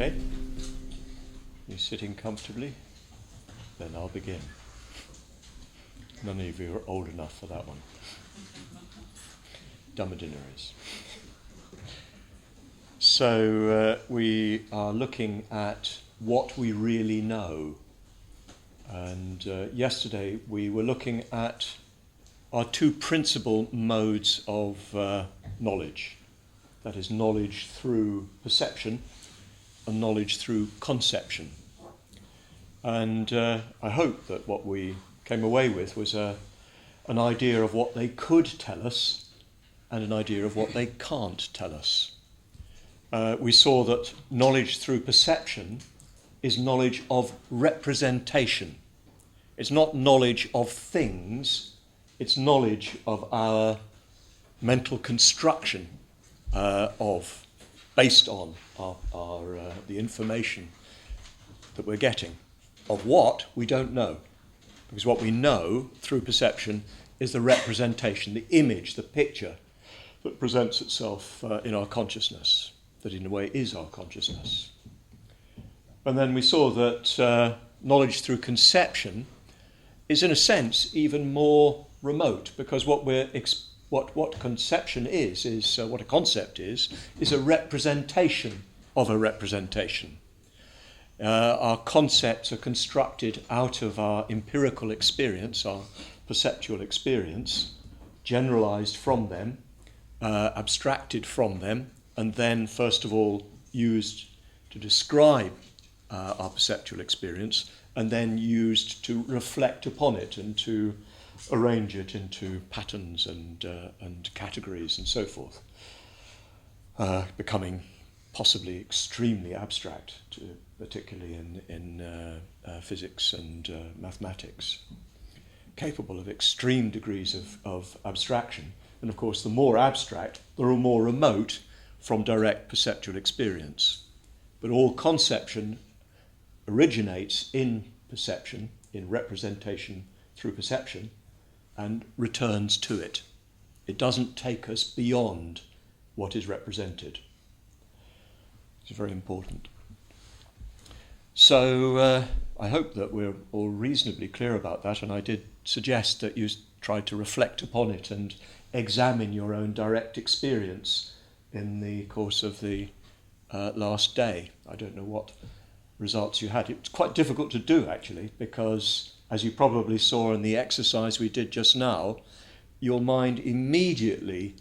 Okay, you sitting comfortably? Then I'll begin. None of you are old enough for that one. Dhammadinna is. So we are looking at what we really know. And yesterday we were looking at our two principal modes of knowledge. That is knowledge through perception and knowledge through conception. And I hope that what we came away with was an idea of what they could tell us and an idea of what they can't tell us. We saw that knowledge through perception is knowledge of representation. It's not knowledge of things, it's knowledge of our mental construction based on the information that we're getting. Of what we don't know. Because what we know through perception is the representation, the image, the picture that presents itself in our consciousness, that in a way is our consciousness. And then we saw that knowledge through conception is in a sense even more remote, because what conception is what a concept is a representation of a representation. Our concepts are constructed out of our empirical experience, our perceptual experience, generalized from them, abstracted from them, and then first of all used to describe our perceptual experience, and then used to reflect upon it and to arrange it into patterns and categories and so forth, becoming possibly extremely abstract, particularly in physics and mathematics, capable of extreme degrees of abstraction. And of course, the more abstract, the more remote from direct perceptual experience. But all conception originates in perception, in representation through perception, and returns to it. It doesn't take us beyond what is represented. It's very important. So I hope that we're all reasonably clear about that, and I did suggest that you try to reflect upon it and examine your own direct experience in the course of the last day. I don't know what results you had. It's quite difficult to do, actually, because, as you probably saw in the exercise we did just now, your mind immediately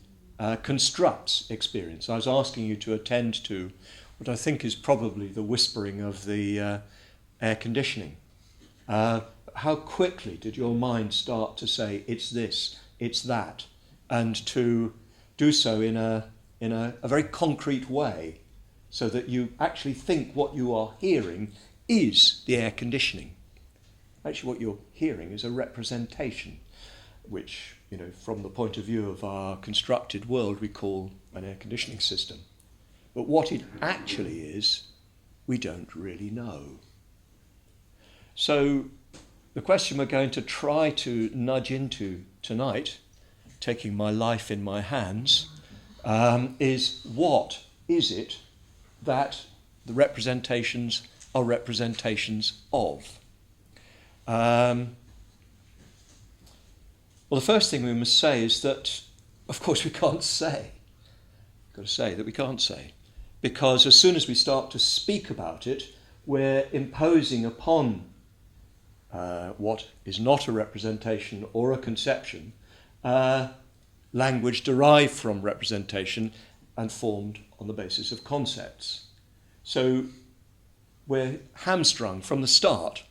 constructs experience. I was asking you to attend to what I think is probably the whispering of the air conditioning. How quickly did your mind start to say, it's this, it's that, and to do so in a very concrete way, so that you actually think what you are hearing is the air conditioning. Actually, what you're hearing is a representation, which, from the point of view of our constructed world, we call an air conditioning system. But what it actually is, we don't really know. So the question we're going to try to nudge into tonight, taking my life in my hands, is what is it that the representations are representations of? Well, the first thing we must say is that, of course, we can't say. We've got to say that we can't say. Because as soon as we start to speak about it, we're imposing upon what is not a representation or a conception, language derived from representation and formed on the basis of concepts. So we're hamstrung from the start.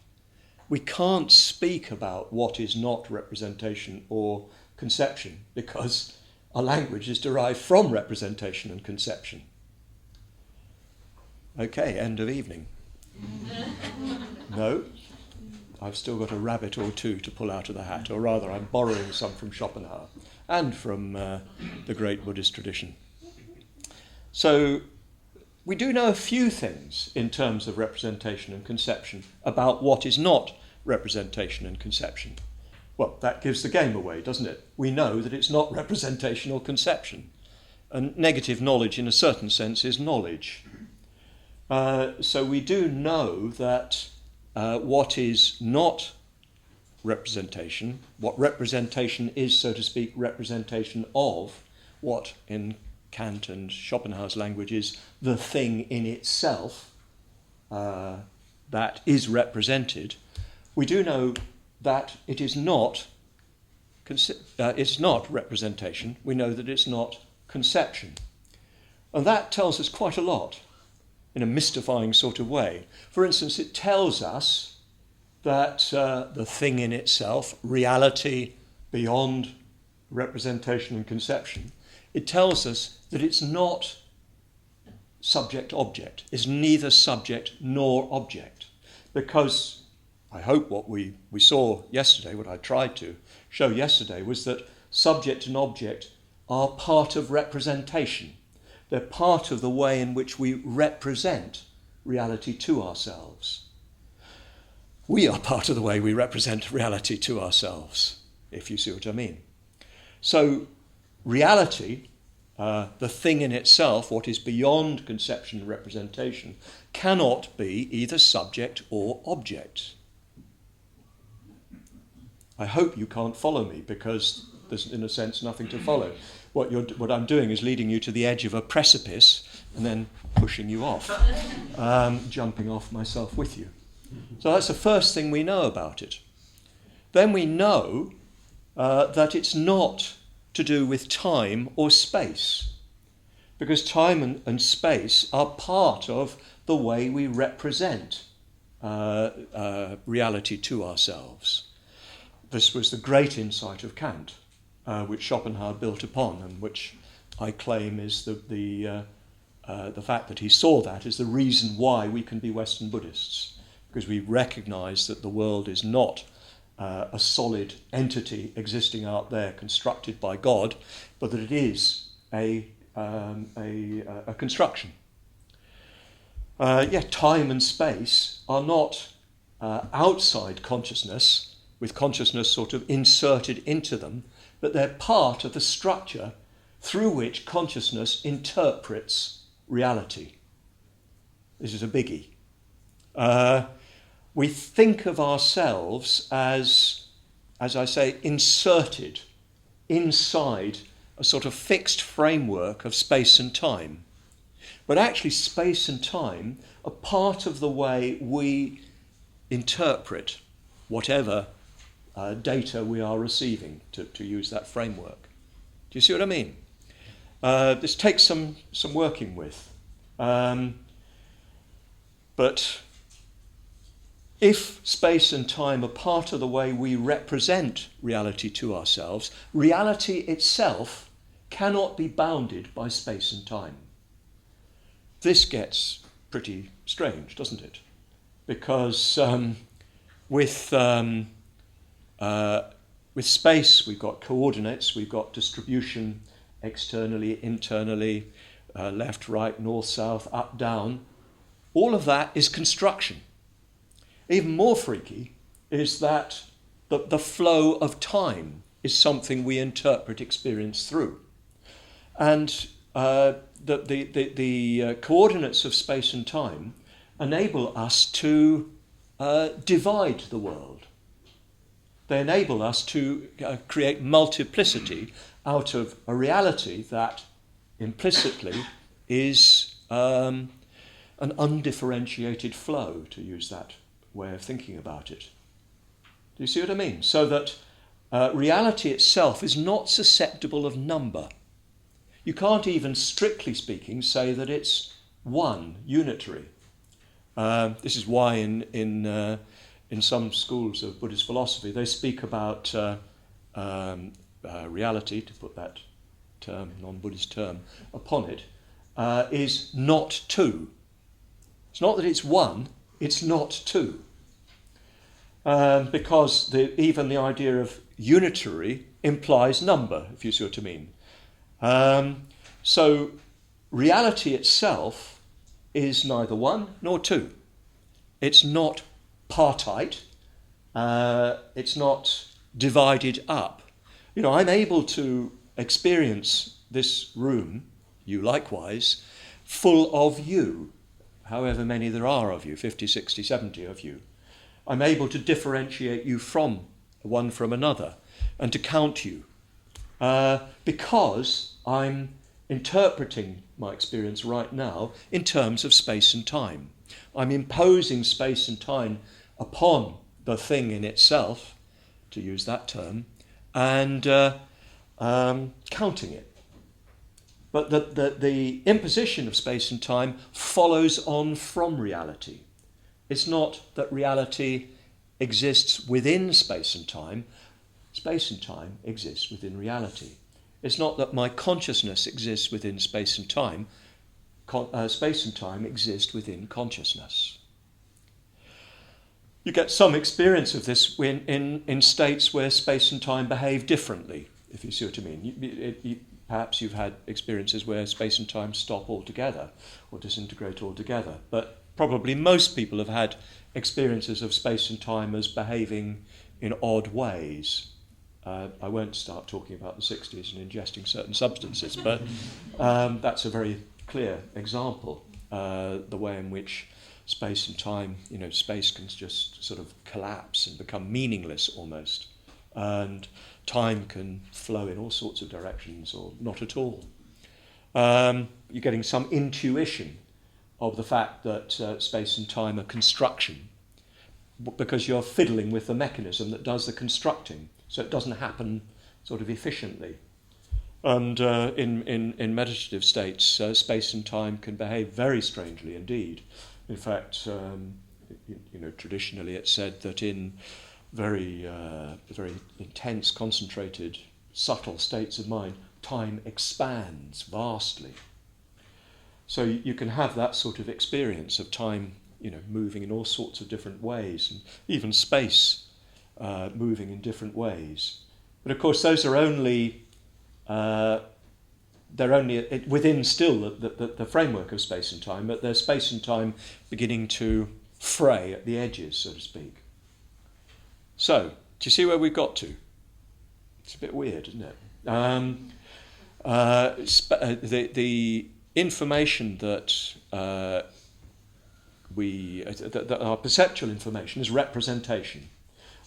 We can't speak about what is not representation or conception because our language is derived from representation and conception. Okay, end of evening. No, I've still got a rabbit or two to pull out of the hat, or rather I'm borrowing some from Schopenhauer and from the great Buddhist tradition. So we do know a few things in terms of representation and conception about what is not representation and conception. Well, that gives the game away, doesn't it? We know that it's not representation or conception. And negative knowledge, in a certain sense, is knowledge. So we do know that what is not representation, what representation is, so to speak, representation of what in Kant and Schopenhauer's language is the thing in itself that is represented, we do know that it is not it's not representation. We know that it's not conception. And that tells us quite a lot in a mystifying sort of way. For instance, it tells us that the thing in itself, reality beyond representation and conception, it tells us that it's not subject-object. It's neither subject nor object. Because I hope what we saw yesterday, what I tried to show yesterday, was that subject and object are part of representation. They're part of the way in which we represent reality to ourselves. We are part of the way we represent reality to ourselves, if you see what I mean. So reality, the thing in itself, what is beyond conception and representation, cannot be either subject or object. I hope you can't follow me, because there's, in a sense, nothing to follow. What I'm doing is leading you to the edge of a precipice and then pushing you off, jumping off myself with you. So that's the first thing we know about it. Then we know that it's not to do with time or space, because time and space are part of the way we represent reality to ourselves. This was the great insight of Kant, which Schopenhauer built upon, and which I claim is the fact that he saw that is the reason why we can be Western Buddhists, because we recognise that the world is not a solid entity existing out there constructed by God, but that it is a construction. Time and space are not outside consciousness, with consciousness sort of inserted into them, but they're part of the structure through which consciousness interprets reality. This is a biggie. We think of ourselves as I say, inserted inside a sort of fixed framework of space and time. But actually space and time are part of the way we interpret whatever data we are receiving, to use that framework. Do you see what I mean? This takes some working with. But if space and time are part of the way we represent reality to ourselves, reality itself cannot be bounded by space and time. This gets pretty strange, doesn't it? Because with space, we've got coordinates, we've got distribution externally, internally, left, right, north, south, up, down. All of that is construction. Even more freaky is that the flow of time is something we interpret experience through. And the coordinates of space and time enable us to divide the world. They enable us to create multiplicity out of a reality that implicitly is an undifferentiated flow, to use that way of thinking about it. Do you see what I mean? So that reality itself is not susceptible of number. You can't even, strictly speaking, say that it's one, unitary. This is why in some schools of Buddhist philosophy they speak about reality, to put that term, non-Buddhist term, upon it, is not two. It's not that it's one, it's not two. Because even the idea of unitary implies number, if you see what I mean. So reality itself is neither one nor two. It's not partite. It's not divided up. You know, I'm able to experience this room, you likewise, full of you. however many there are of you, 50, 60, 70 of you, I'm able to differentiate you from one from another and to count you because I'm interpreting my experience right now in terms of space and time. I'm imposing space and time upon the thing in itself, to use that term, and counting it. But the imposition of space and time follows on from reality. It's not that reality exists within space and time exists within reality. It's not that my consciousness exists within space and time exist within consciousness. You get some experience of this in states where space and time behave differently, if you see what I mean. Perhaps you've had experiences where space and time stop altogether or disintegrate altogether, but probably most people have had experiences of space and time as behaving in odd ways. I won't start talking about the 60s and ingesting certain substances, but that's a very clear example, the way in which space and time, space can just sort of collapse and become meaningless almost, and time can flow in all sorts of directions or not at all. You're getting some intuition of the fact that space and time are construction, because you're fiddling with the mechanism that does the constructing, so it doesn't happen sort of efficiently. And in meditative states, space and time can behave very strangely indeed. In fact, traditionally it's said that in very intense, concentrated, subtle states of mind, time expands vastly. So you can have that sort of experience of time, moving in all sorts of different ways, and even space moving in different ways. But of course, those are only they're only within still the framework of space and time, but there's space and time beginning to fray at the edges, so to speak. So, do you see where we've got to? It's a bit weird, isn't it? The information that our perceptual information is representation.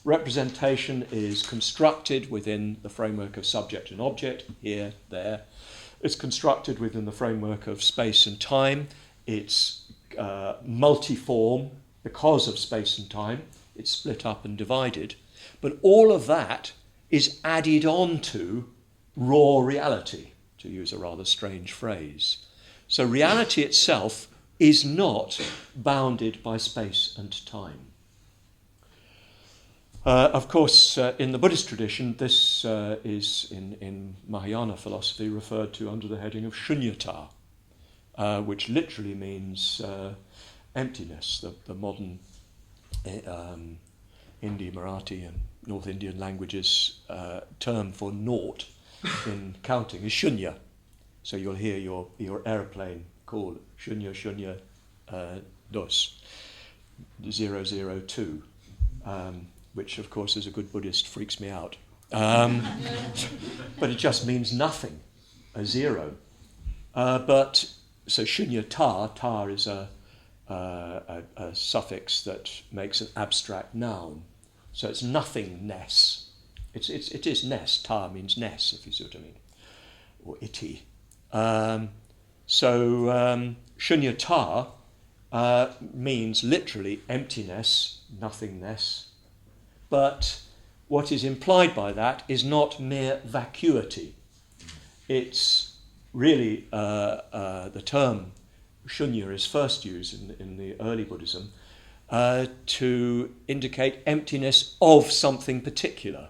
Representation is constructed within the framework of subject and object, here, there. It's constructed within the framework of space and time. It's multiform because of space and time. It's split up and divided. But all of that is added on to raw reality, to use a rather strange phrase. So reality itself is not bounded by space and time. Of course, in the Buddhist tradition, this is in Mahayana philosophy referred to under the heading of shunyata, which literally means emptiness. The modern Hindi, Marathi and North Indian languages term for naught in counting is shunya. So you'll hear your aeroplane call shunya shunya dos 002. Which, of course, as a good Buddhist, freaks me out. But it just means nothing, a zero. So shunya tar is a suffix that makes an abstract noun. So it's nothingness. It is ness. Tar means ness, if you see what I mean, or iti. Shunya tar means literally emptiness, nothingness. But what is implied by that is not mere vacuity. It's really the term shunya is first used in the early Buddhism to indicate emptiness of something particular,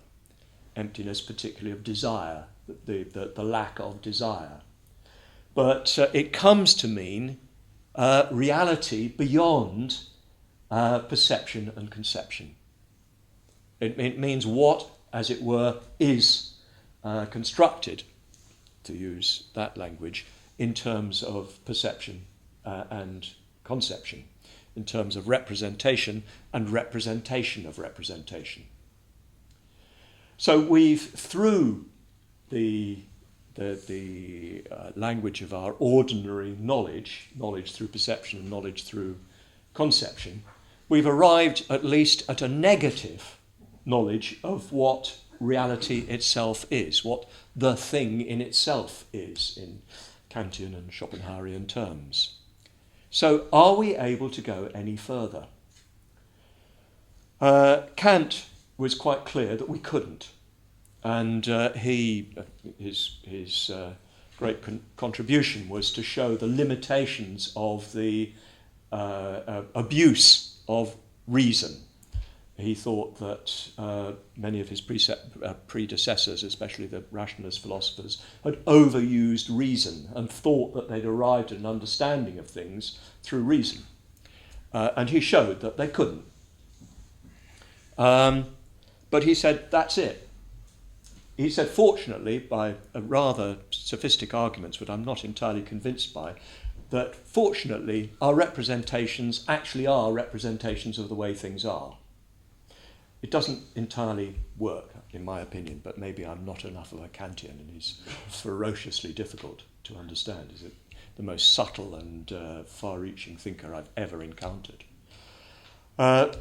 emptiness particularly of desire, the lack of desire. But it comes to mean reality beyond perception and conception. It means what, as it were, is constructed, to use that language, in terms of perception and conception, in terms of representation and representation of representation. So we've, through the the language of our ordinary knowledge through perception and knowledge through conception, we've arrived at least at a negative knowledge of what reality itself is, what the thing in itself is, in Kantian and Schopenhauerian terms. So are we able to go any further? Kant was quite clear that we couldn't. And his great contribution was to show the limitations of the abuse of reason. He thought that many of his predecessors, especially the rationalist philosophers, had overused reason and thought that they'd arrived at an understanding of things through reason. And he showed that they couldn't. But he said, that's it. He said, fortunately, by rather sophistic arguments, which I'm not entirely convinced by, that fortunately our representations actually are representations of the way things are. It doesn't entirely work, in my opinion, but maybe I'm not enough of a Kantian and he's ferociously difficult to understand. He's the most subtle and far-reaching thinker I've ever encountered.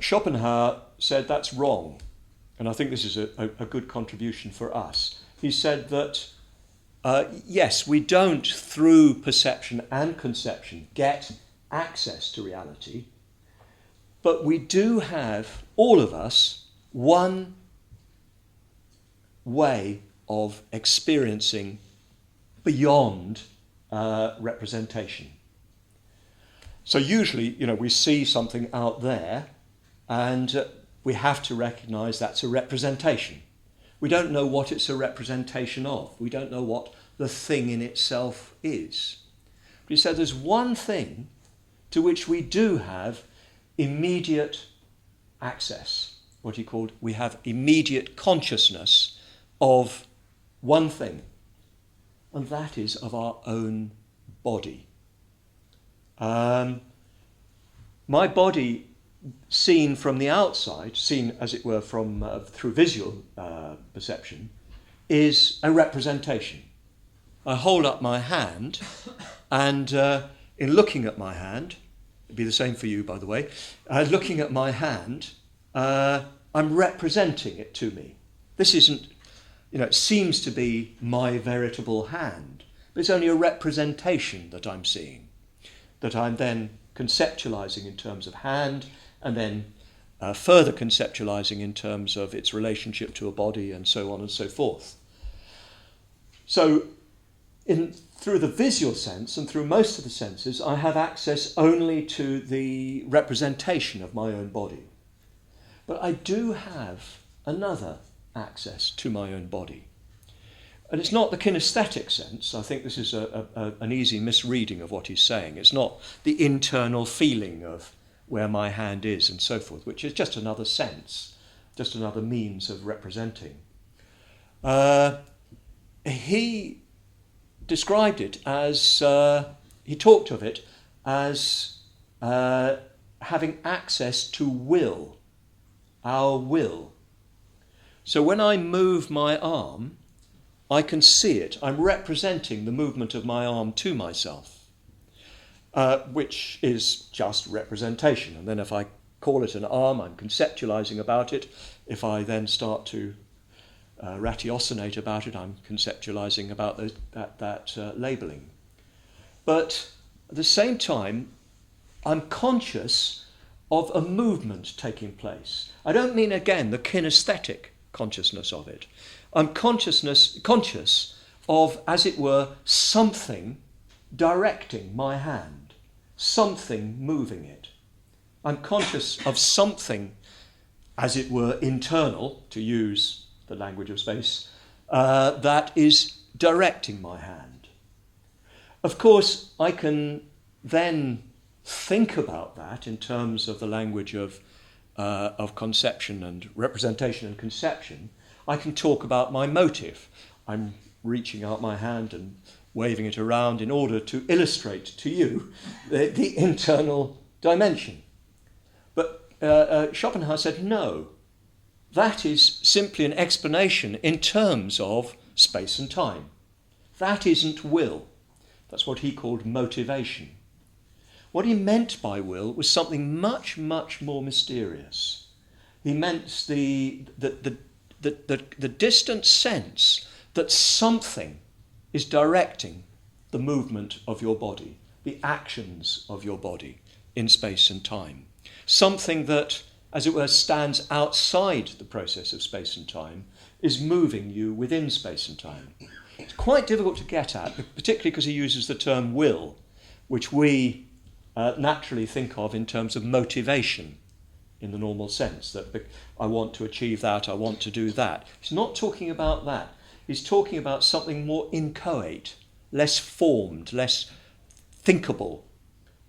Schopenhauer said that's wrong. And I think this is a good contribution for us. He said that, yes, we don't, through perception and conception, get access to reality, but we do have, all of us, one way of experiencing beyond representation. So usually, we see something out there and we have to recognise that's a representation. We don't know what it's a representation of. We don't know what the thing in itself is. But he said there's one thing to which we do have immediate access. What he called, we have immediate consciousness of one thing. And that is of our own body. My body, seen from the outside, seen as it were from through visual perception, is a representation. I hold up my hand, and in looking at my hand, it'd be the same for you, by the way. Looking at my hand, I'm representing it to me. This isn't, it seems to be my veritable hand, but it's only a representation that I'm seeing, that I'm then conceptualizing in terms of hand, and then further conceptualizing in terms of its relationship to a body and so on and so forth. So through the visual sense and through most of the senses, I have access only to the representation of my own body. But I do have another access to my own body. And it's not the kinesthetic sense. I think this is an easy misreading of what he's saying. It's not the internal feeling of where my hand is and so forth, which is just another sense, just another means of representing. He described it as, he talked of it as having access to will, our will. So when I move my arm, I can see it. I'm representing the movement of my arm to myself. Which is just representation. And then if I call it an arm, I'm conceptualizing about it. If I then start to ratiocinate about it, I'm conceptualizing about that labeling. But at the same time, I'm conscious of a movement taking place. I don't mean, again, the kinesthetic consciousness of it. I'm conscious of, as it were, something directing my hand, something moving it. I'm conscious of something, as it were, internal, to use the language of space, that is directing my hand. Of course, I can then think about that in terms of the language of conception and representation and conception. I can talk about my motive. I'm reaching out my hand and waving it around in order to illustrate to you the internal dimension. But Schopenhauer said, no, that is simply an explanation in terms of space and time. That isn't will. That's what he called motivation. What he meant by will was something much, much more mysterious. He meant the distant sense that something is directing the movement of your body, the actions of your body in space and time. Something that, as it were, stands outside the process of space and time, is moving you within space and time. It's quite difficult to get at, particularly because he uses the term will, which we naturally think of in terms of motivation in the normal sense, that I want to achieve that, I want to do that. He's not talking about that. He's talking about something more inchoate, less formed, less thinkable,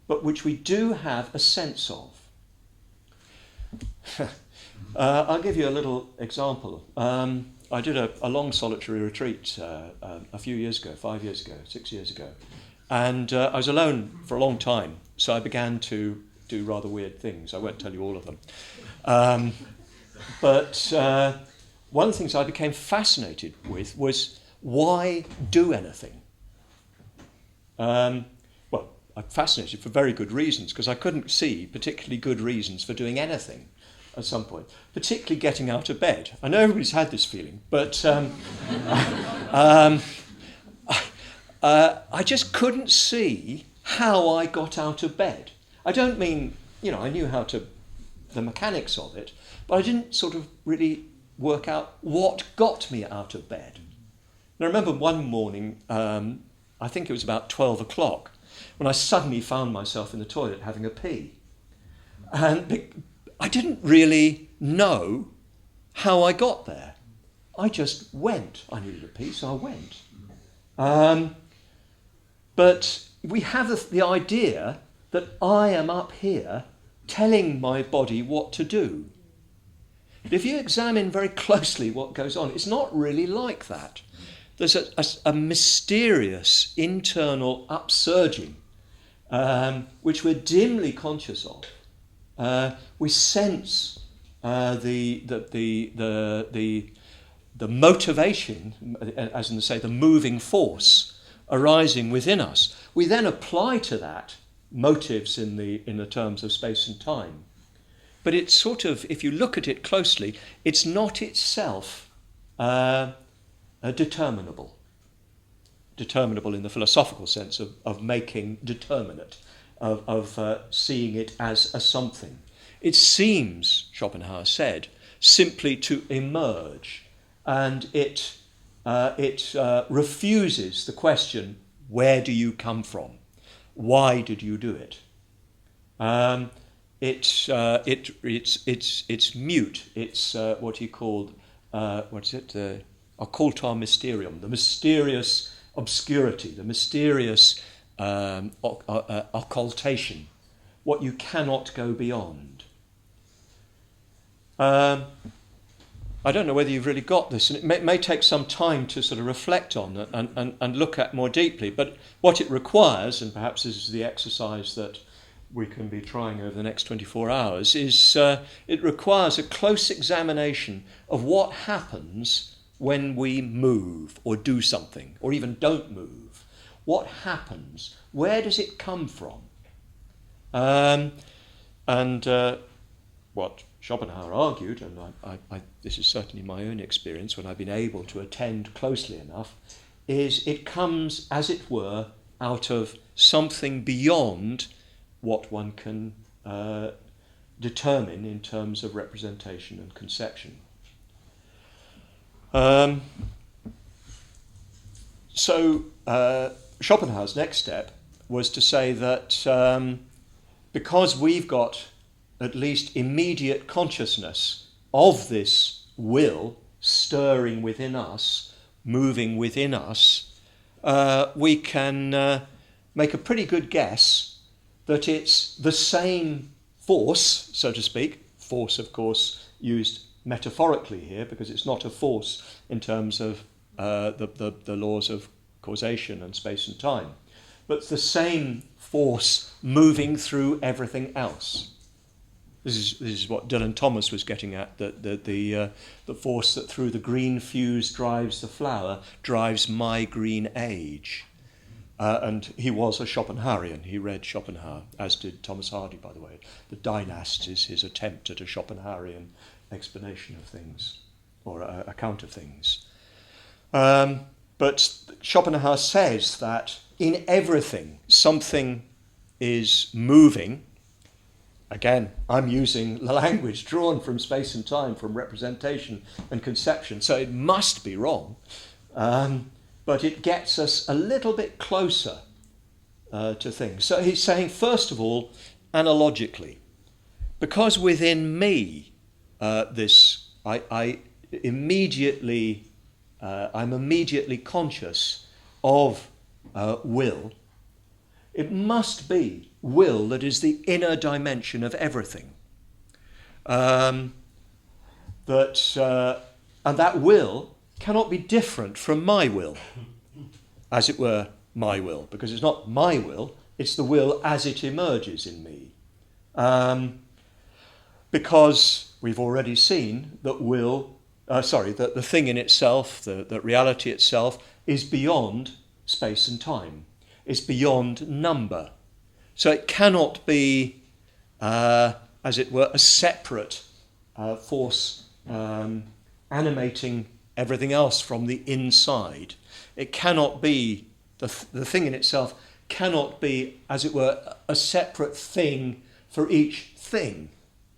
but which we do have a sense of. I'll give you a little example. I did a long solitary retreat a few years ago, 5 years ago, 6 years ago. And I was alone for a long time, so I began to do rather weird things. I won't tell you all of them. But one of the things I became fascinated with was, why do anything? Well, I'm fascinated for very good reasons, because I couldn't see particularly good reasons for doing anything at some point, particularly getting out of bed. I know everybody's had this feeling, but I just couldn't see how I got out of bed. I don't mean, I knew the mechanics of it, but I didn't sort of really work out what got me out of bed. And I remember one morning, I think it was about 12 o'clock, when I suddenly found myself in the toilet having a pee. And I didn't really know how I got there. I just went. I needed a pee, so I went. But we have the idea that I am up here telling my body what to do. But if you examine very closely what goes on, it's not really like that. There's a mysterious internal upsurging, which we're dimly conscious of. We sense the motivation, as in to say, the moving force arising within us. We then apply to that motives in the terms of space and time. But it's sort of, if you look at it closely, it's not itself determinable. Determinable in the philosophical sense of making determinate, of seeing it as a something. It seems, Schopenhauer said, simply to emerge, and it refuses the question, where do you come from? Why did you do it? It's mute. It's what he called the occultar mysterium, the mysterious obscurity, the mysterious occultation, what you cannot go beyond. I don't know whether you've really got this, and it may take some time to sort of reflect on it and look at more deeply, but what it requires, and perhaps this is the exercise that we can be trying over the next 24 hours, is it requires a close examination of what happens when we move or do something, or even don't move. What happens? Where does it come from? What Schopenhauer argued, and this is certainly my own experience when I've been able to attend closely enough, is it comes, as it were, out of something beyond what one can determine in terms of representation and conception. So Schopenhauer's next step was to say that because we've got at least immediate consciousness of this will stirring within us, moving within us, we can make a pretty good guess that it's the same force, so to speak, force of course used metaphorically here because it's not a force in terms of the laws of causation and space and time, but it's the same force moving through everything else. This is what Dylan Thomas was getting at, that the force that through the green fuse drives the flower drives my green age. And he was a Schopenhauerian. He read Schopenhauer, as did Thomas Hardy, by the way. The Dynast is his attempt at a Schopenhauerian explanation of things, or account of things. But Schopenhauer says that in everything something is moving. Again, I'm using the language drawn from space and time, from representation and conception, so it must be wrong. But it gets us a little bit closer to things. So he's saying, first of all, analogically, because within me, I'm immediately conscious of will. It must be will that is the inner dimension of everything. And that will cannot be different from my will, as it were, my will, because it's not my will, it's the will as it emerges in me. Because we've already seen that that the thing in itself, that reality itself, is beyond space and time. It's beyond number. So it cannot be, as it were, a separate force animating everything else from the inside. It cannot be, the thing in itself cannot be, as it were, a separate thing for each thing,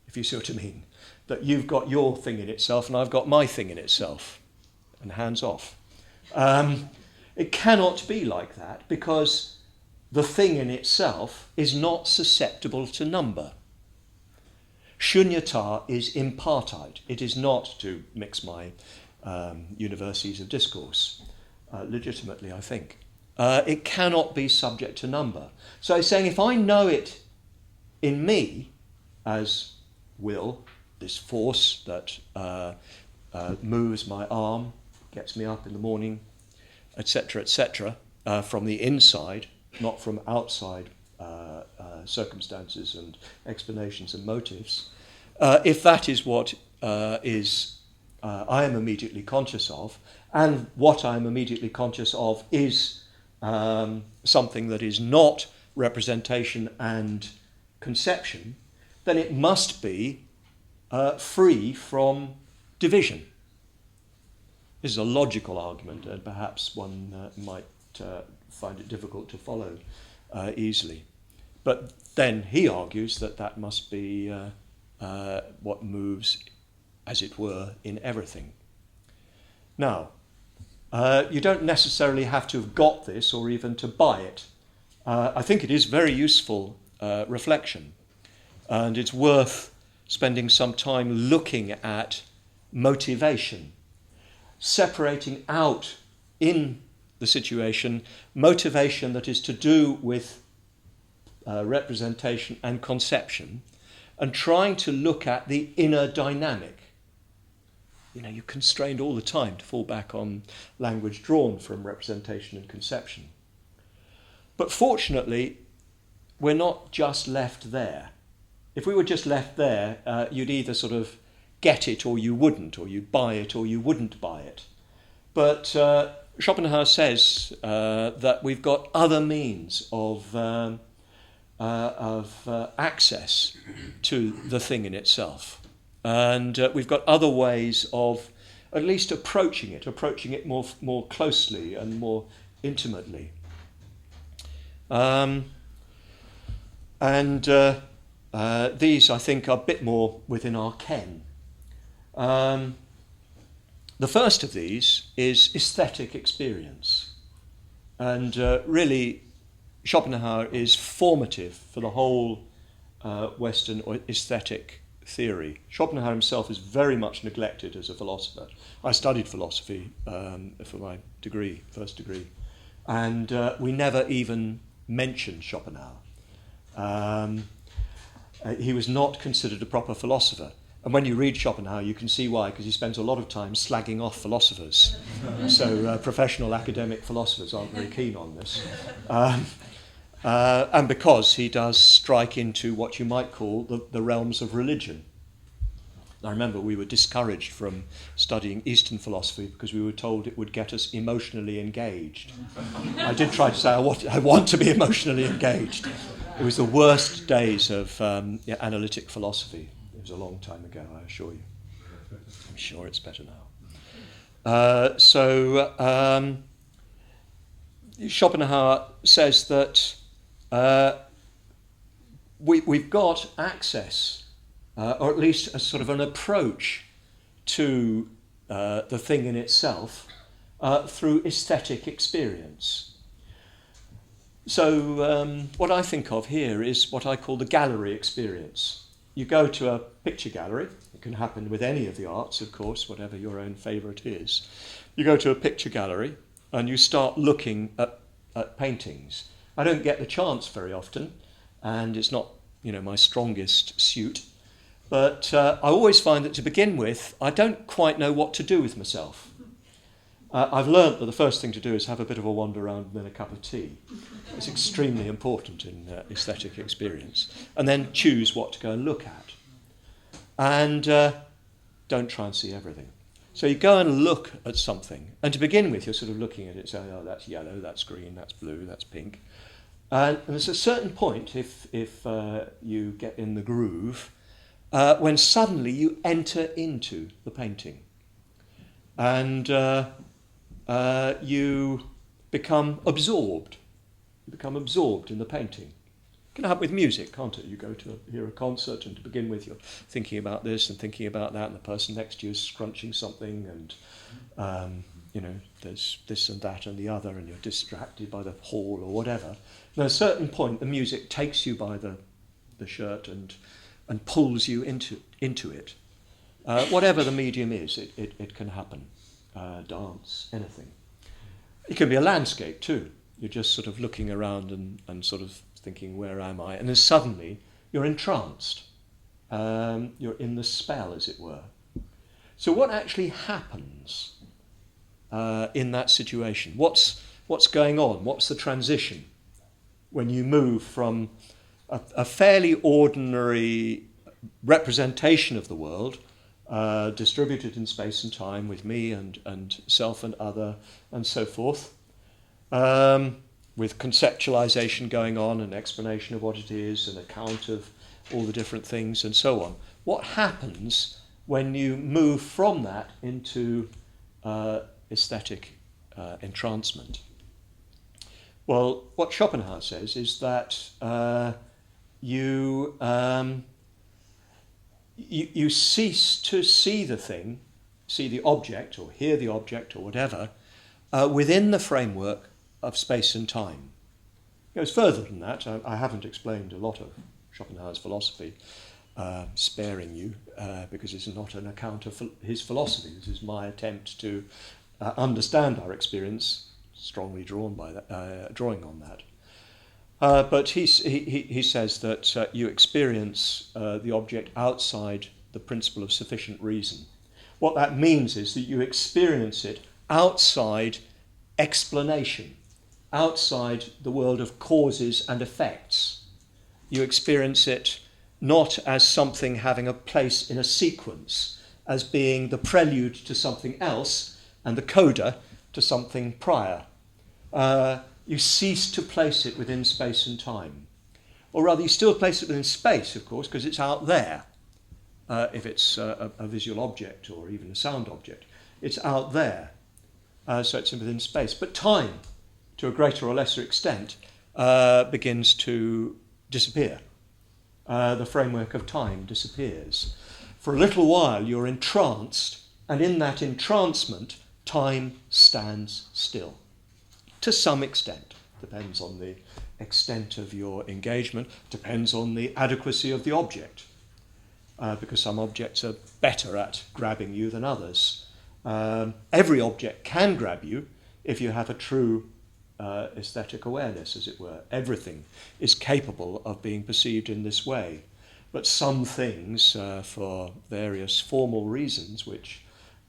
if you see what I mean. That you've got your thing in itself and I've got my thing in itself, and hands off. It cannot be like that, because the thing in itself is not susceptible to number. Shunyata is impartite. It is not, to mix my universities of discourse, legitimately, I think. It cannot be subject to number. So he's saying, if I know it in me as will, this force that moves my arm, gets me up in the morning, etc., from the inside, not from outside circumstances and explanations and motives, if that is what I am immediately conscious of, and what I am immediately conscious of is something that is not representation and conception, then it must be free from division. This is a logical argument, and perhaps one might find it difficult to follow easily. But then he argues that must be what moves, as it were, in everything. Now, you don't necessarily have to have got this or even to buy it. I think it is very useful reflection, and it's worth spending some time looking at motivation, separating out in the situation motivation that is to do with representation and conception, and trying to look at the inner dynamic. You're constrained all the time to fall back on language drawn from representation and conception. But fortunately, we're not just left there. If we were just left there, you'd either sort of get it or you wouldn't, or you'd buy it or you wouldn't buy it. But Schopenhauer says that we've got other means of access to the thing in itself. And we've got other ways of at least approaching it more closely and more intimately. These, I think, are a bit more within our ken. The first of these is aesthetic experience. And really, Schopenhauer is formative for the whole Western aesthetic theory. Schopenhauer himself is very much neglected as a philosopher. I studied philosophy for my first degree, and we never even mentioned Schopenhauer. He was not considered a proper philosopher. And when you read Schopenhauer, you can see why, because he spends a lot of time slagging off philosophers. So professional academic philosophers aren't very keen on this. and because he does strike into what you might call the realms of religion. I remember we were discouraged from studying Eastern philosophy because we were told it would get us emotionally engaged. I did try to say I want to be emotionally engaged. It was the worst days of analytic philosophy. It was a long time ago, I assure you. I'm sure it's better now. Schopenhauer says that we've got access, or at least a sort of an approach to the thing in itself through aesthetic experience. So what I think of here is what I call the gallery experience. You go to a picture gallery. It can happen with any of the arts, of course, whatever your own favourite is. You go to a picture gallery and you start looking at paintings. I don't get the chance very often, and it's not, my strongest suit. But I always find that to begin with, I don't quite know what to do with myself. I've learnt that the first thing to do is have a bit of a wander around and then a cup of tea. It's extremely important in aesthetic experience. And then choose what to go and look at. And don't try and see everything. So you go and look at something. And to begin with, you're sort of looking at it saying, oh, that's yellow, that's green, that's blue, that's pink. And there's a certain point, if you get in the groove, when suddenly you enter into the painting. And you become absorbed. You become absorbed in the painting. It can happen with music, can't it? You go to hear a concert, and to begin with, you're thinking about this and thinking about that, and the person next to you is scrunching something, and there's this and that and the other, and you're distracted by the hall or whatever. And at a certain point, the music takes you by the shirt and pulls you into it. Whatever the medium is, it can happen. Dance, anything. It can be a landscape too. You're just sort of looking around and sort of thinking, where am I? And then suddenly you're entranced. You're in the spell, as it were. So what actually happens in that situation? What's going on? What's the transition when you move from a fairly ordinary representation of the world, distributed in space and time with me and self and other and so forth, with conceptualization going on, an explanation of what it is, an account of all the different things and so on. What happens when you move from that into aesthetic entrancement? Well, what Schopenhauer says is that you cease to see the thing, see the object or hear the object or whatever, within the framework of space and time. It goes further than that. I haven't explained a lot of Schopenhauer's philosophy, sparing you, because it's not an account of his philosophy. This is my attempt to understand our experience, strongly drawing on that. But he says that you experience the object outside the principle of sufficient reason. What that means is that you experience it outside explanation, outside the world of causes and effects. You experience it not as something having a place in a sequence, as being the prelude to something else and the coda to something prior. You cease to place it within space and time. Or rather, you still place it within space, of course, because it's out there, if it's a visual object or even a sound object. It's out there, so it's within space. But time, to a greater or lesser extent, begins to disappear. The framework of time disappears. For a little while, you're entranced, and in that entrancement, time stands still. To some extent. Depends on the extent of your engagement, depends on the adequacy of the object, because some objects are better at grabbing you than others. Every object can grab you if you have a true aesthetic awareness, as it were. Everything is capable of being perceived in this way. But some things, for various formal reasons, which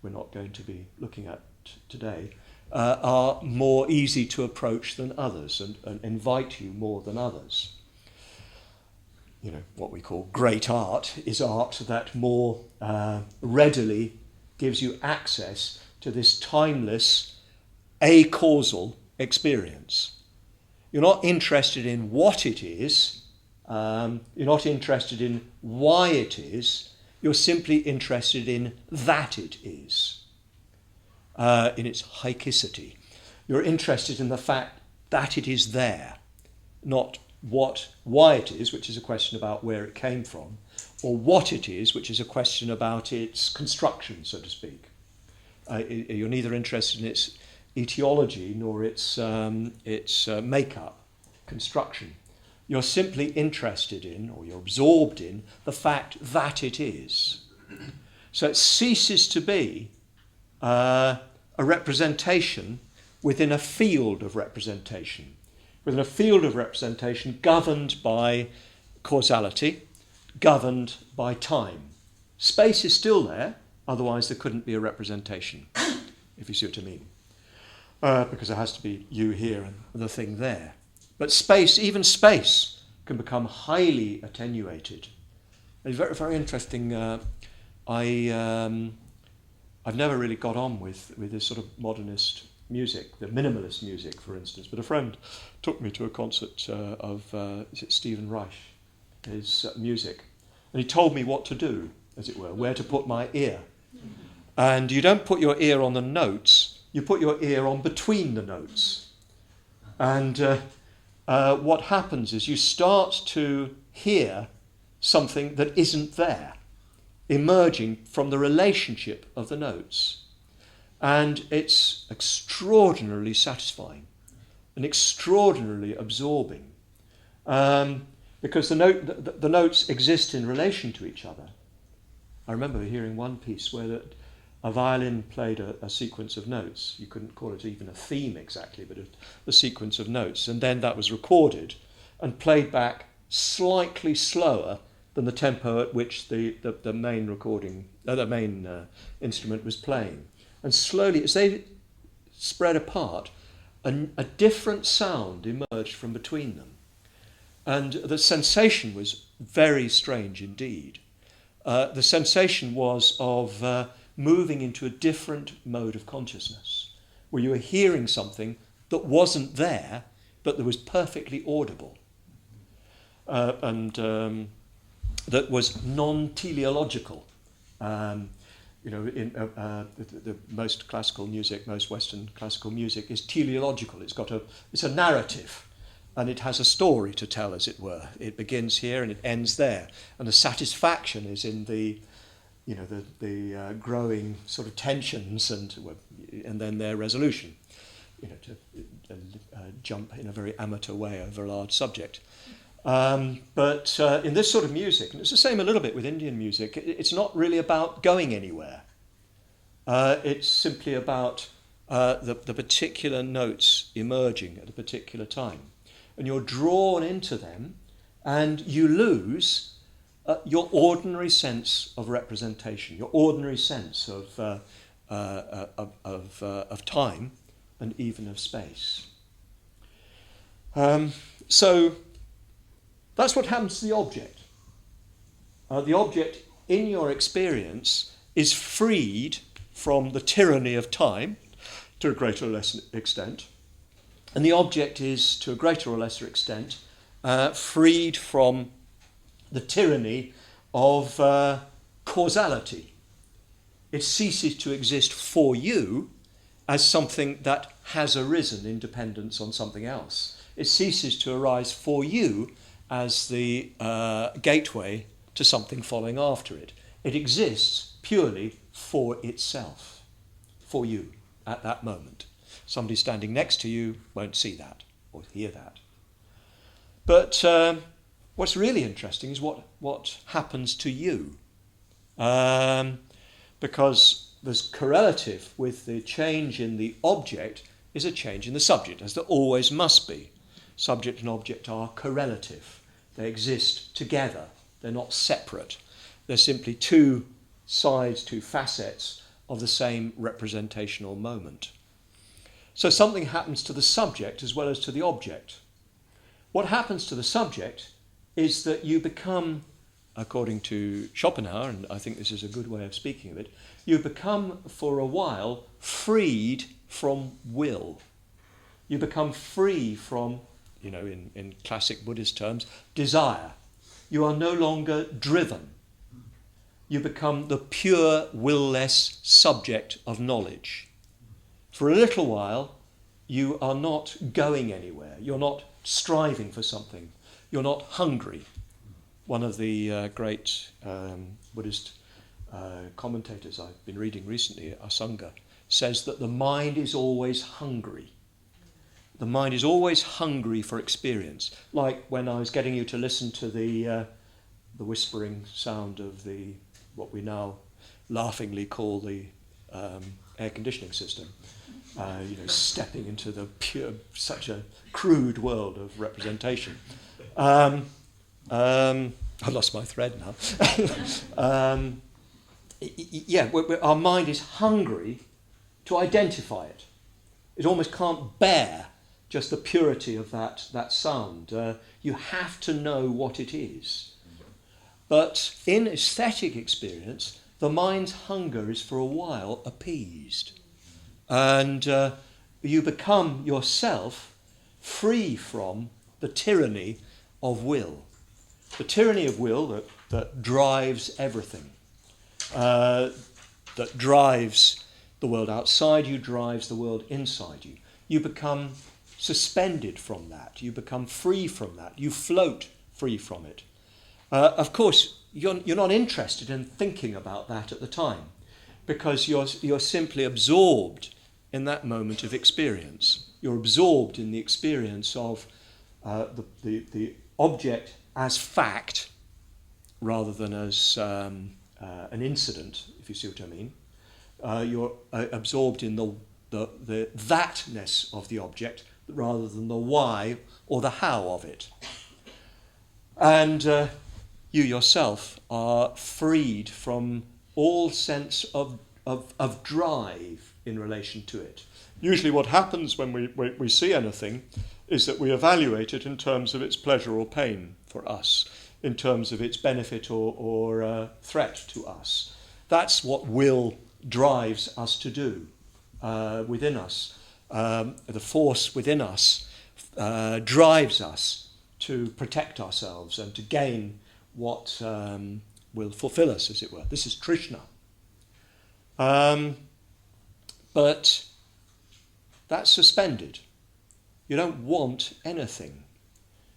we're not going to be looking at today, are more easy to approach than others and invite you more than others. You know, what we call great art is art that more readily gives you access to this timeless, acausal experience. You're not interested in what it is, you're not interested in why it is, you're simply interested in that it is, in its haikicity. You're interested in the fact that it is there, not why it is, which is a question about where it came from, or what it is, which is a question about its construction, so to speak. You're neither interested in its etiology nor its makeup, construction. You're simply interested in, or you're absorbed in, the fact that it is. So it ceases to be a representation within a field of representation, within a field of representation governed by causality, governed by time. Space is still there, otherwise there couldn't be a representation, if you see what I mean. Because there has to be you here and the thing there. But space, even space, can become highly attenuated. It's very, very interesting. I've never really got on with this sort of modernist music, the minimalist music, for instance. But a friend took me to a concert of Stephen Reich, his music, and he told me what to do, as it were, where to put my ear. And you don't put your ear on the notes, you put your ear on between the notes. And what happens is you start to hear something that isn't there, emerging from the relationship of the notes. And it's extraordinarily satisfying and extraordinarily absorbing, because the notes exist in relation to each other. I remember hearing one piece where a violin played a sequence of notes. You couldn't call it even a theme exactly, but a sequence of notes. And then that was recorded and played back slightly slower than the tempo at which the main instrument was playing. And slowly, as they spread apart, a different sound emerged from between them. And the sensation was very strange indeed. The sensation was of moving into a different mode of consciousness, where you were hearing something that wasn't there, but that was perfectly audible, and that was non-teleological. The most classical music, most Western classical music is teleological. It's a narrative, and it has a story to tell, as it were. It begins here and it ends there, and the satisfaction is in the growing sort of tensions and then their resolution. To jump in a very amateur way over a large subject. But in this sort of music, and it's the same a little bit with Indian music, it's not really about going anywhere. It's simply about the particular notes emerging at a particular time. And you're drawn into them, and you lose your ordinary sense of representation, your ordinary sense of time and even of space. So that's what happens to the object. The object in your experience is freed from the tyranny of time to a greater or less extent, and the object is to a greater or lesser extent freed from the tyranny of causality. It ceases to exist for you as something that has arisen in dependence on something else. It ceases to arise for you as the gateway to something following after it. It exists purely for itself, for you at that moment. Somebody standing next to you won't see that or hear that. But what's really interesting is what happens to you. Because this correlative with the change in the object is a change in the subject, as there always must be. Subject and object are correlative. They exist together. They're not separate. They're simply two sides, two facets of the same representational moment. So something happens to the subject as well as to the object. What happens to the subject is that you become, according to Schopenhauer, and I think this is a good way of speaking of it, you become for a while freed from will. You become free from, in classic Buddhist terms, desire. You are no longer driven. You become the pure, will-less subject of knowledge. For a little while, you are not going anywhere. You're not striving for something. You're not hungry. One of the great Buddhist commentators I've been reading recently, Asanga, says that the mind is always hungry. The mind is always hungry for experience. Like when I was getting you to listen to the whispering sound of what we now laughingly call the air conditioning system. Stepping into the such a crude world of representation. I lost my thread now. Our mind is hungry to identify it. It almost can't bear just the purity of that sound. You have to know what it is. But in aesthetic experience, the mind's hunger is for a while appeased. And you become yourself free from the tyranny of will. The tyranny of will that drives everything. That drives the world outside you, drives the world inside you. You become suspended from that. You become free from that. You float free from it. Of course, you're not interested in thinking about that at the time, because you're simply absorbed in that moment of experience. You're absorbed in the experience of the object as fact rather than as an incident, if you see what I mean. You're absorbed in the thatness of the object rather than the why or the how of it. And you yourself are freed from all sense of drive in relation to it. Usually what happens when we see anything is that we evaluate it in terms of its pleasure or pain for us, in terms of its benefit or threat to us. That's what will drives us to do within us. The force within us drives us to protect ourselves and to gain what will fulfill us, as it were. This is Trishna. But that's suspended. You don't want anything.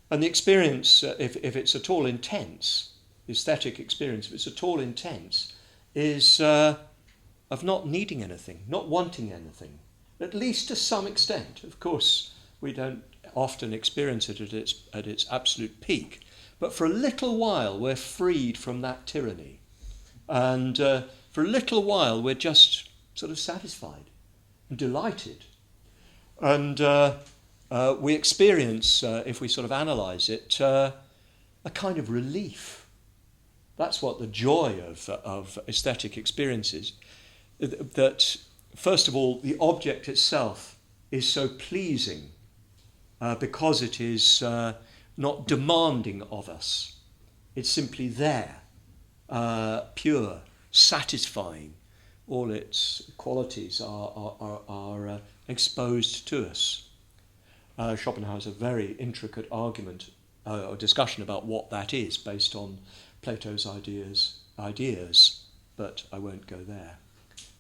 And the experience, if it's at all intense, the aesthetic experience, if it's at all intense, is of not needing anything, not wanting anything, at least to some extent. Of course, we don't often experience it at its absolute peak, but for a little while we're freed from that tyranny. And for a little while we're just sort of satisfied and delighted. And we experience, if we sort of analyse it, a kind of relief. That's what the joy of aesthetic experience is. That, first of all, the object itself is so pleasing because it is not demanding of us. It's simply there, pure, satisfying. All its qualities are exposed to us. Schopenhauer has a very intricate argument or discussion about what that is based on Plato's ideas, but I won't go there.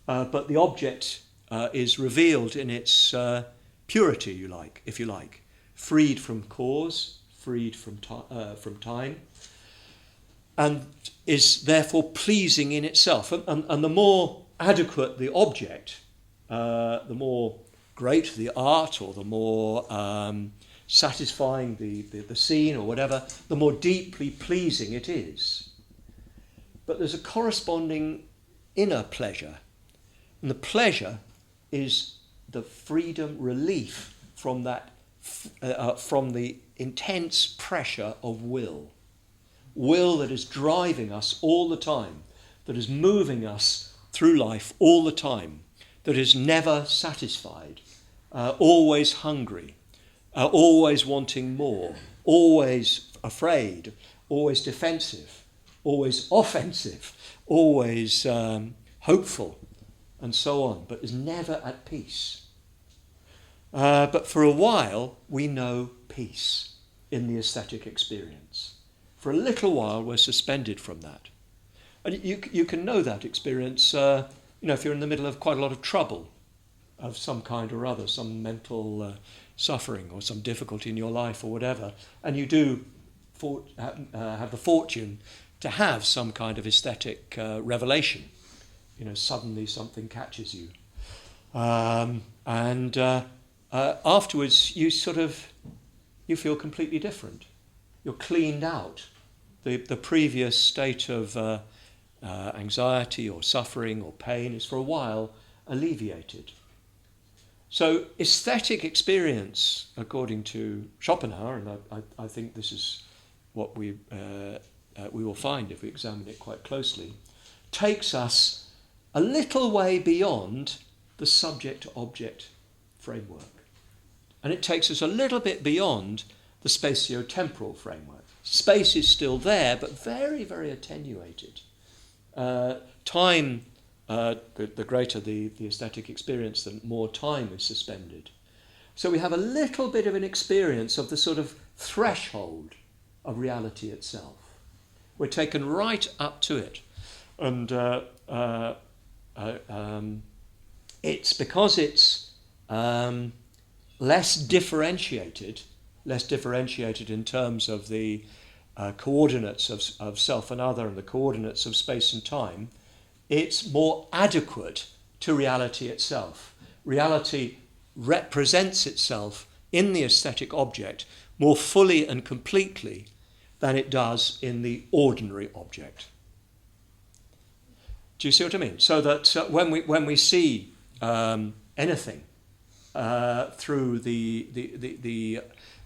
But the object is revealed in its purity, if you like, freed from cause, freed from time, and is therefore pleasing in itself. And the more adequate the object, the more great the art, or the more satisfying the scene, or whatever, the more deeply pleasing it is. But there's a corresponding inner pleasure. And the pleasure is the freedom, relief from that, from the intense pressure of will. Will that is driving us all the time, that is moving us through life all the time, that is never satisfied, always hungry, always wanting more, always afraid, always defensive, always offensive, always hopeful, and so on, but is never at peace. But for a while, we know peace in the aesthetic experience. For a little while, we're suspended from that. And you can know that experience, if you're in the middle of quite a lot of trouble of some kind or other, some mental suffering or some difficulty in your life or whatever, and you do have the fortune to have some kind of aesthetic revelation. Suddenly something catches you. And afterwards you feel completely different. You're cleaned out. The previous state of anxiety or suffering or pain is for a while alleviated. So aesthetic experience, according to Schopenhauer, and I think this is what we will find if we examine it quite closely, takes us a little way beyond the subject-object framework. And it takes us a little bit beyond the spatio-temporal framework. Space is still there, but very, very attenuated. Time, the greater the aesthetic experience, the more time is suspended. So we have a little bit of an experience of the sort of threshold of reality itself. We're taken right up to it. And it's because it's less differentiated in terms of the coordinates of self and other and the coordinates of space and time, it's more adequate to reality itself. Reality represents itself in the aesthetic object more fully and completely than it does in the ordinary object. Do you see what I mean? So that when we see anything through the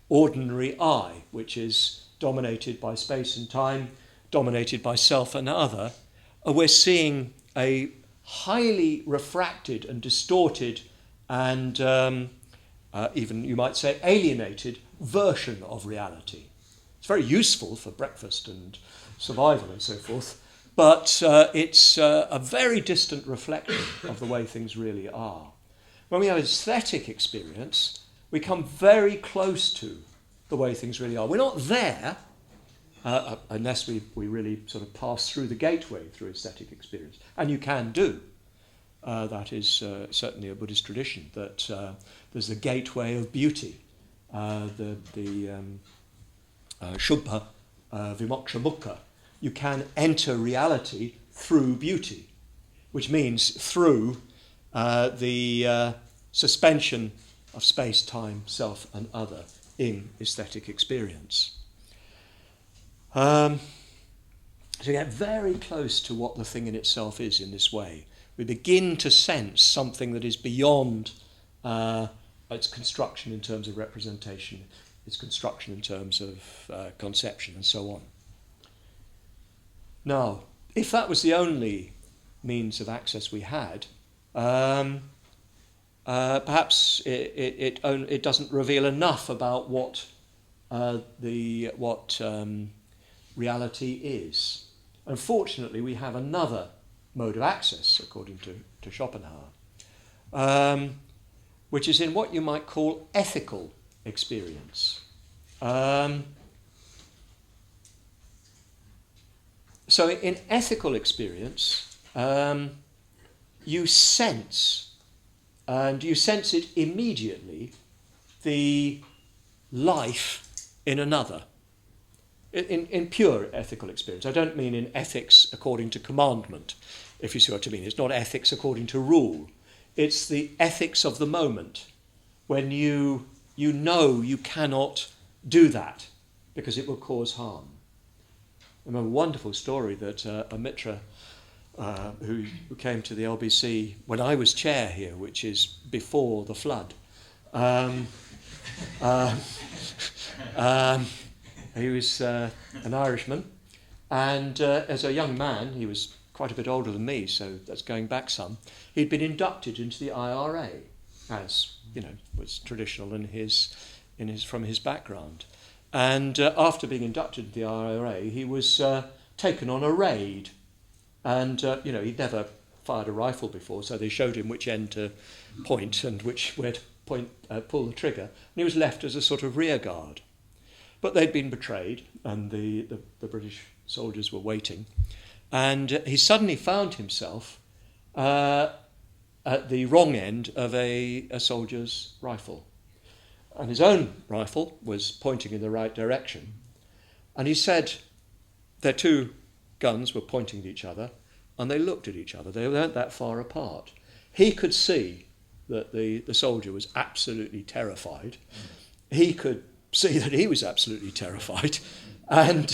ordinary eye, which is dominated by space and time, dominated by self and other, we're seeing a highly refracted and distorted and even, you might say, alienated version of reality. It's very useful for breakfast and survival and so forth, but it's a very distant reflection of the way things really are. When we have aesthetic experience, we come very close to the way things really are. We're not there, unless we really sort of pass through the gateway through aesthetic experience. And you can do. That is certainly a Buddhist tradition, that there's the gateway of beauty, the Shubha Vimoksha Mukha. You can enter reality through beauty, which means through the suspension of space, time, self and other in aesthetic experience. So we get very close to what the thing in itself is in this way. We begin to sense something that is beyond its construction in terms of representation, its construction in terms of conception and so on. Now, if that was the only means of access we had, perhaps it doesn't reveal enough about what reality is. Unfortunately, we have another mode of access, according to Schopenhauer, which is in what you might call ethical experience. So in ethical experience, you sense, and you sense it immediately, the life in another. In pure ethical experience. I don't mean in ethics according to commandment, if you see what I mean. It's not ethics according to rule. It's the ethics of the moment, when you know you cannot do that because it will cause harm. I remember a wonderful story that a mitra who came to the LBC when I was chair here, which is before the flood, he was an Irishman, and as a young man, he was quite a bit older than me, so that's going back some, he'd been inducted into the IRA, as was traditional from his background. And after being inducted into the IRA, he was taken on a raid, and he'd never fired a rifle before, so they showed him which end to point and where to pull the trigger, and he was left as a sort of rear guard. But they'd been betrayed, and the British soldiers were waiting, and he suddenly found himself at the wrong end of a soldier's rifle. And his own rifle was pointing in the right direction. And he said their two guns were pointing at each other, and they looked at each other. They weren't that far apart. He could see that the soldier was absolutely terrified. He could see that he was absolutely terrified. And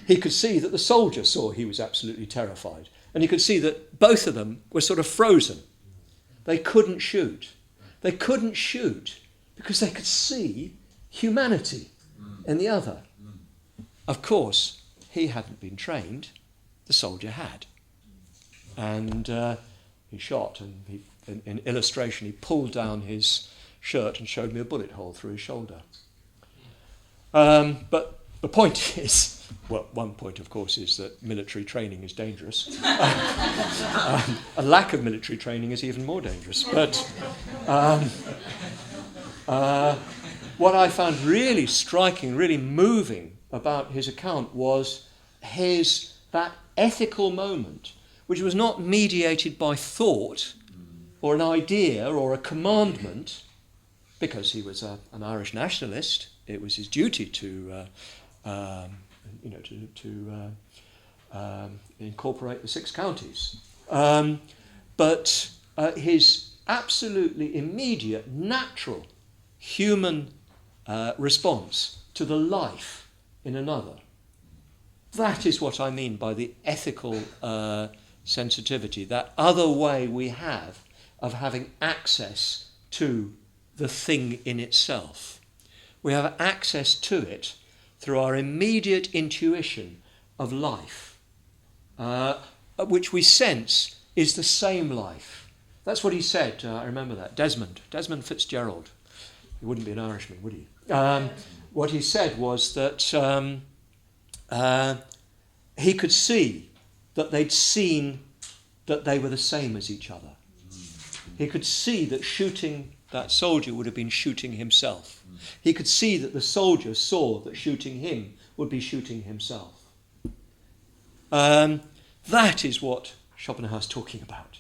he could see that the soldier saw he was absolutely terrified. And he could see that both of them were sort of frozen. They couldn't shoot. They couldn't shoot because they could see humanity in the other. Of course, he hadn't been trained. The soldier had. And he shot, and in illustration, he pulled down his shirt and showed me a bullet hole through his shoulder. But the point is, well, one point, of course, is that military training is dangerous. A lack of military training is even more dangerous. But what I found really striking, really moving about his account was that ethical moment, which was not mediated by thought or an idea or a commandment, because he was an Irish nationalist. It was his duty to incorporate the 6 counties. But his absolutely immediate, natural, human response to the life in another. That is what I mean by the ethical sensitivity, that other way we have of having access to the thing in itself. We have access to it through our immediate intuition of life, which we sense is the same life. That's what he said, I remember that, Desmond Fitzgerald. He wouldn't be an Irishman, would he? What he said was that he could see that they'd seen that they were the same as each other. He could see that shooting that soldier would have been shooting himself. He could see that the soldier saw that shooting him would be shooting himself. That is what Schopenhauer is talking about.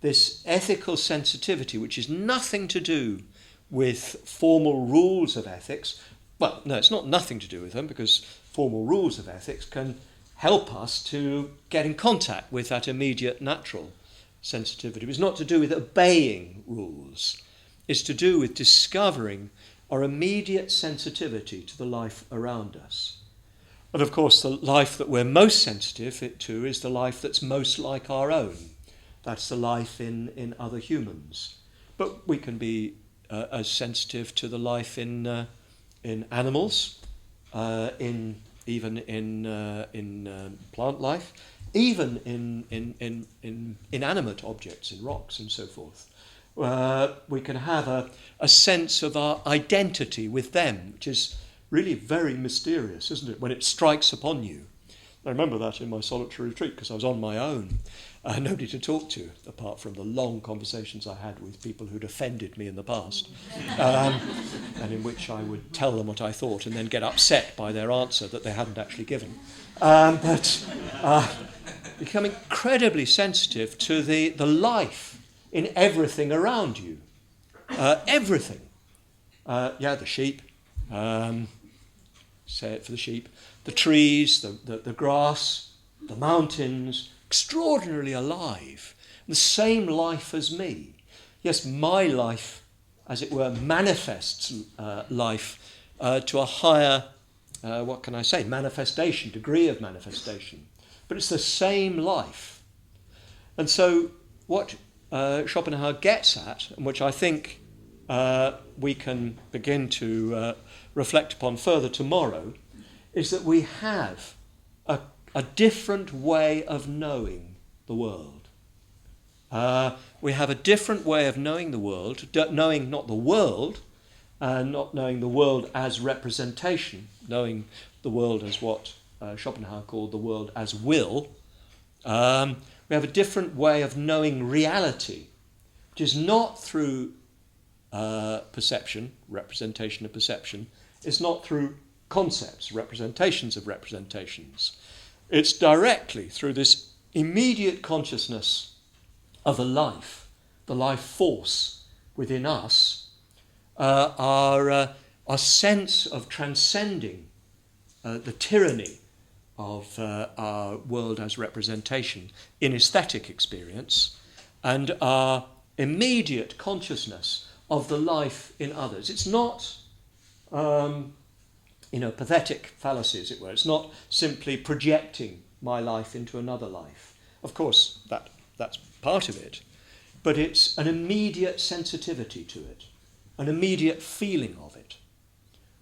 This ethical sensitivity, which is nothing to do with formal rules of ethics. Well, no, it's not nothing to do with them, because formal rules of ethics can help us to get in contact with that immediate natural sensitivity. It's not to do with obeying rules. It's to do with discovering our immediate sensitivity to the life around us. And of course, the life that we're most sensitive to is the life that's most like our own. That's the life in other humans. But we can be as sensitive to the life in animals, even in plant life, even in inanimate objects, in rocks and so forth. We can have a sense of our identity with them, which is really very mysterious, isn't it, when it strikes upon you. I remember that in my solitary retreat, because I was on my own, nobody to talk to, apart from the long conversations I had with people who'd offended me in the past, and in which I would tell them what I thought and then get upset by their answer that they hadn't actually given. But become incredibly sensitive to the life in everything around you. Everything. The sheep. Say it for the sheep. The trees, the grass, the mountains, extraordinarily alive. The same life as me. Yes, my life, as it were, manifests life to a higher, manifestation, degree of manifestation. But it's the same life. And so what Schopenhauer gets at, and which I think we can begin to reflect upon further tomorrow, is that we have a different way of knowing the world. We have a different way of knowing the world, knowing not the world, not knowing the world as representation, knowing the world as what Schopenhauer called the world as will. We have a different way of knowing reality, which is not through perception, representation of perception. It's not through concepts, representations of representations. It's directly through this immediate consciousness of the life force within us, our sense of transcending the tyranny of our world as representation in aesthetic experience, and our immediate consciousness of the life in others. It's not, pathetic fallacy, as it were. It's not simply projecting my life into another life. Of course, that's part of it, but it's an immediate sensitivity to it, an immediate feeling of it,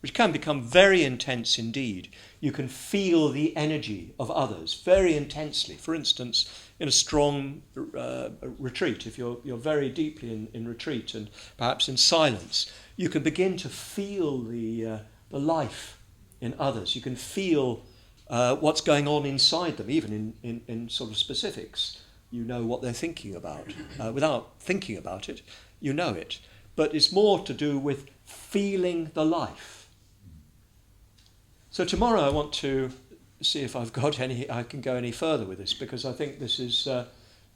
which can become very intense indeed. You can feel the energy of others very intensely. For instance, in a strong retreat, if you're very deeply in retreat and perhaps in silence, you can begin to feel the life in others. You can feel what's going on inside them, even in sort of specifics. You know what they're thinking about. Without thinking about it, you know it. But it's more to do with feeling the life. So tomorrow I want to see if I can go any further with this, because I think this is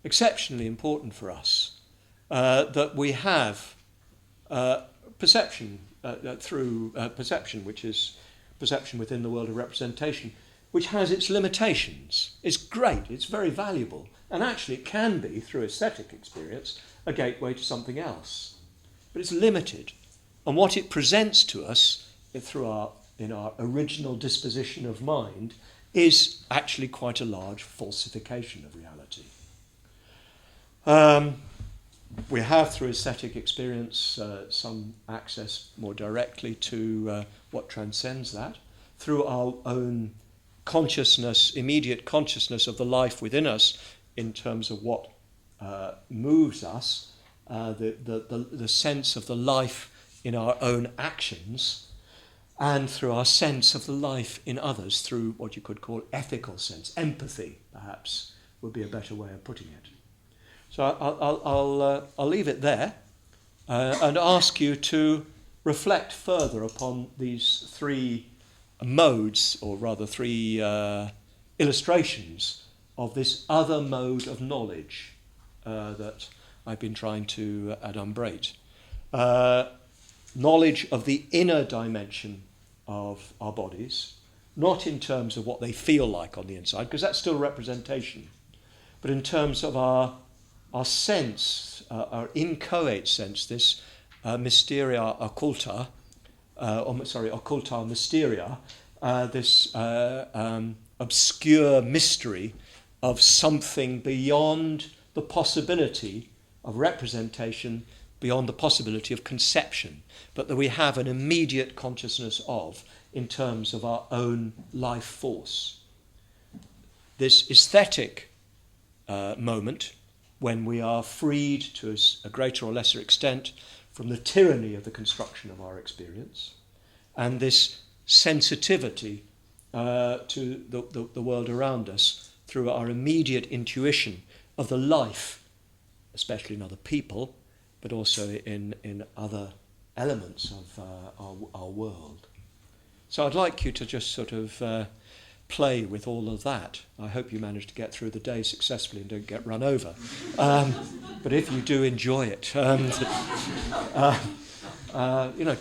exceptionally important for us, that we have perception through perception, which is perception within the world of representation, which has its limitations. It's great, it's very valuable, and actually it can be, through aesthetic experience, a gateway to something else. But it's limited, and what it presents to us in our original disposition of mind is actually quite a large falsification of reality. We have, through aesthetic experience, some access more directly to what transcends that, through our own consciousness, immediate consciousness of the life within us, in terms of what moves us, the sense of the life in our own actions, and through our sense of the life in others, through what you could call ethical sense. Empathy, perhaps, would be a better way of putting it. So I'll leave it there and ask you to reflect further upon these three modes, or rather three illustrations of this other mode of knowledge that I've been trying to adumbrate. Knowledge of the inner dimension of our bodies, not in terms of what they feel like on the inside, because that's still representation, but in terms of our sense, our inchoate sense, this mysteria occulta, occulta mysteria, this obscure mystery of something beyond the possibility of representation, beyond the possibility of conception, but that we have an immediate consciousness of in terms of our own life force. This aesthetic moment, when we are freed to a greater or lesser extent from the tyranny of the construction of our experience, and this sensitivity to the world around us through our immediate intuition of the life, especially in other people, but also in other elements of our world. So I'd like you to just sort of play with all of that. I hope you manage to get through the day successfully and don't get run over. But if you do, enjoy it.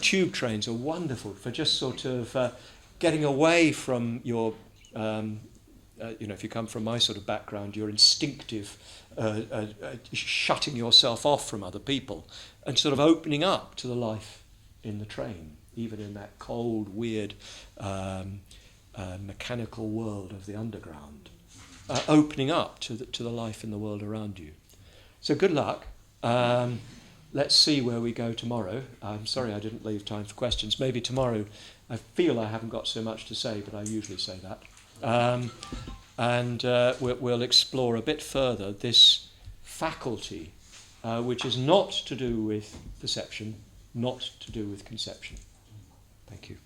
Tube trains are wonderful for just sort of getting away from your, if you come from my sort of background, your instinctive shutting yourself off from other people and sort of opening up to the life in the train, even in that cold, weird, mechanical world of the underground, opening up to the life in the world around you. So good luck. Let's see where we go tomorrow. I'm sorry I didn't leave time for questions. Maybe tomorrow I feel I haven't got so much to say, but I usually say that. And we'll explore a bit further this faculty which is not to do with perception, not to do with conception. Thank you.